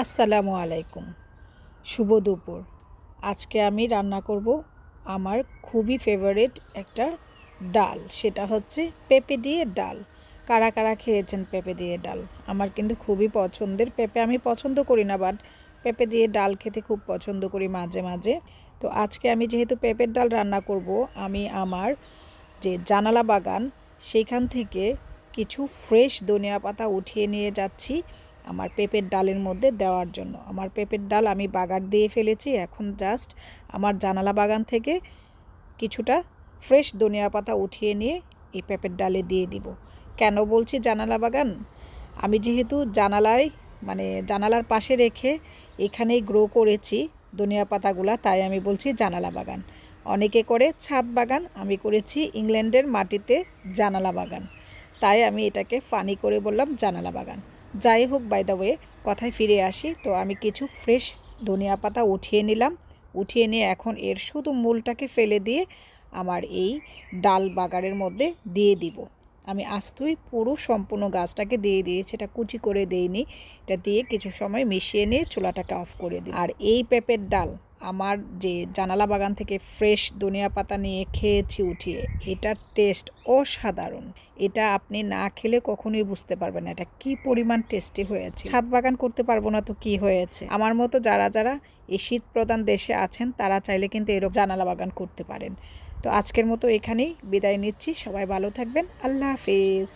আসসালামু আলাইকুম, শুভ দুপুর। আজকে আমি রান্না করব আমার খুবই ফেভারিট একটা ডাল, সেটা হচ্ছে পেঁপে দিয়ে ডাল। কারা কারা খেয়েছেন পেঁপে দিয়ে ডাল? আমার কিন্তু খুবই পছন্দের। পেঁপে আমি পছন্দ করি না, বাট পেঁপে দিয়ে ডাল খেতে খুব পছন্দ করি মাঝে মাঝে। তো আজকে আমি যেহেতু পেঁপের ডাল রান্না করব, আমি আমার যে জানালা বাগান সেইখান থেকে কিছু ফ্রেশ ধনিয়া পাতা উঠিয়ে নিয়ে যাচ্ছি আমার পেঁপের ডালের মধ্যে দেওয়ার জন্য। আমার পেঁপের ডাল আমি বাগার দিয়ে ফেলেছি, এখন জাস্ট আমার জানালা বাগান থেকে কিছুটা ফ্রেশ ধনিয়া পাতা উঠিয়ে নিয়ে এই পেঁপের ডালে দিয়ে দিব। কেন বলছি জানালা বাগান? আমি যেহেতু জানালার পাশে রেখে এখানেই গ্রো করেছি ধনিয়া পাতাগুলা, তাই আমি বলছি জানালা বাগান। অনেকে করে ছাদ বাগান, আমি করেছি ইংল্যান্ডের মাটিতে জানালা বাগান, তাই আমি এটাকে ফানি করে বললাম জানালা বাগান। যাই হোক, বাই দ্য ওয়ে, কথায় ফিরে আসি। তো আমি কিছু ফ্রেশ ধনিয়া পাতা উঠিয়ে নিলাম, উঠিয়ে নিয়ে এখন এর শুধু মূলটাকে ফেলে দিয়ে আমার এই ডাল বাগানের মধ্যে দিয়ে দিব। আমি আস্তই পুরো সম্পূর্ণ গাছটাকে দিয়ে দিয়েছি, এটা কুচি করে দেইনি। এটা দিয়ে কিছু সময় মিশিয়ে নিয়ে চুলাটাকে অফ করে দিই। আর এই পেঁপের ডাল আমার যে জানালা বাগান থেকে ফ্রেশ ধনিয়া পাতা নিয়ে খেয়েছি উঠিয়ে, এটার টেস্ট অসাধারণ। এটা আপনি না খেলে কখনোই বুঝতে পারবেন না এটা কি পরিমাণ টেস্টি হয়েছে। ছাদ বাগান করতে পারবো না তো কি হয়েছে? আমার মতো যারা যারা এই শীত প্রধান দেশে আছেন তারা চাইলে কিন্তু এরকম জানালা বাগান করতে পারেন। তো আজকের মতো এখানেই বিদায় নিচ্ছি। সবাই ভালো থাকবেন। আল্লাহ হাফেজ।